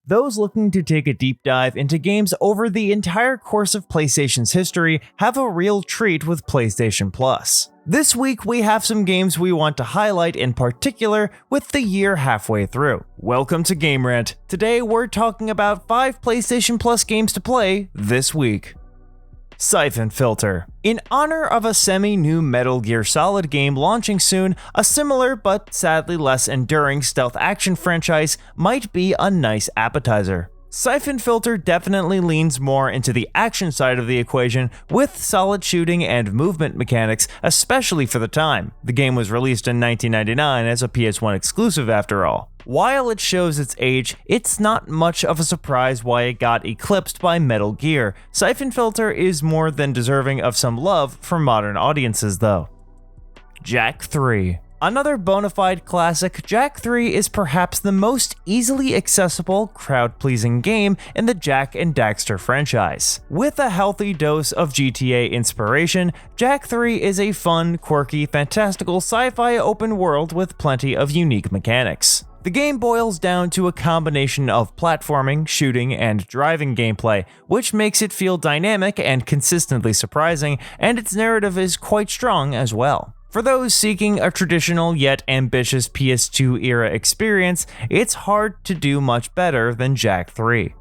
Those looking to take a deep dive into games over the entire course of PlayStation's history have a real treat with PlayStation Plus. This week we have some games we want to highlight in particular with the year halfway through. Welcome to Game Rant. Today we're talking about 5 PlayStation Plus games to play this week. Syphon Filter. In honor of a semi-new Metal Gear Solid game launching soon, a similar but sadly less enduring stealth action franchise might be a nice appetizer. Syphon Filter definitely leans more into the action side of the equation with solid shooting and movement mechanics, especially for the time. The game was released in 1999 as a PS1 exclusive after all. While it shows its age, it's not much of a surprise why it got eclipsed by Metal Gear. Syphon Filter is more than deserving of some love from modern audiences though. Jak 3. Another bona fide classic, Jak 3 is perhaps the most easily accessible, crowd-pleasing game in the Jak and Daxter franchise. With a healthy dose of GTA inspiration, Jak 3 is a fun, quirky, fantastical sci-fi open world with plenty of unique mechanics. The game boils down to a combination of platforming, shooting, and driving gameplay, which makes it feel dynamic and consistently surprising, and its narrative is quite strong as well. For those seeking a traditional yet ambitious PS2 era experience, it's hard to do much better than Jak 3.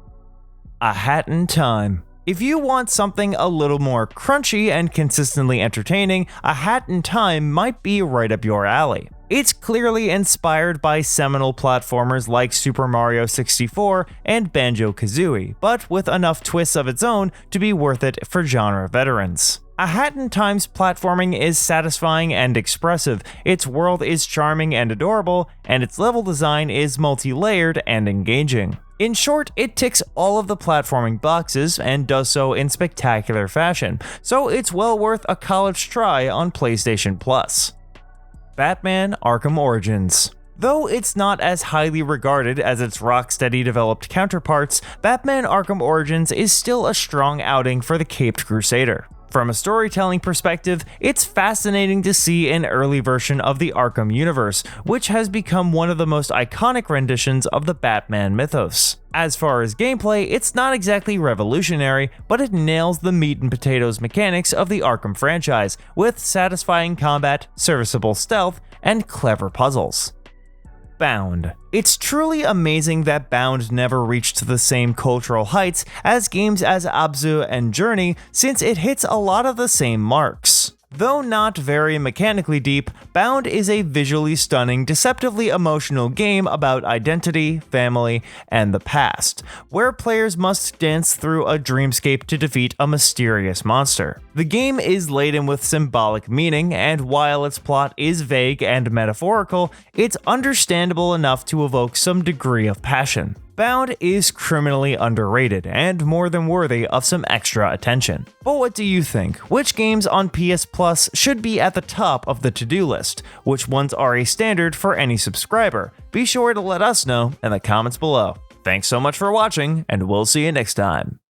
A Hat in Time. If you want something a little more crunchy and consistently entertaining, A Hat in Time might be right up your alley. It's clearly inspired by seminal platformers like Super Mario 64 and Banjo-Kazooie, but with enough twists of its own to be worth it for genre veterans. A Hat in Time's platforming is satisfying and expressive, its world is charming and adorable, and its level design is multi-layered and engaging. In short, it ticks all of the platforming boxes and does so in spectacular fashion, so it's well worth a college try on PlayStation Plus. Batman: Arkham Origins. Though it's not as highly regarded as its Rocksteady developed counterparts, Batman: Arkham Origins is still a strong outing for the Caped Crusader. From a storytelling perspective, it's fascinating to see an early version of the Arkham universe, which has become one of the most iconic renditions of the Batman mythos. As far as gameplay, it's not exactly revolutionary, but it nails the meat and potatoes mechanics of the Arkham franchise, with satisfying combat, serviceable stealth, and clever puzzles. Bound. It's truly amazing that Bound never reached the same cultural heights as games as Abzu and Journey, since it hits a lot of the same marks. Though not very mechanically deep, Bound is a visually stunning, deceptively emotional game about identity, family, and the past, where players must dance through a dreamscape to defeat a mysterious monster. The game is laden with symbolic meaning, and while its plot is vague and metaphorical, it's understandable enough to evoke some degree of passion. Bound is criminally underrated and more than worthy of some extra attention. But what do you think? Which games on PS Plus should be at the top of the to-do list? Which ones are a standard for any subscriber? Be sure to let us know in the comments below. Thanks so much for watching, and we'll see you next time.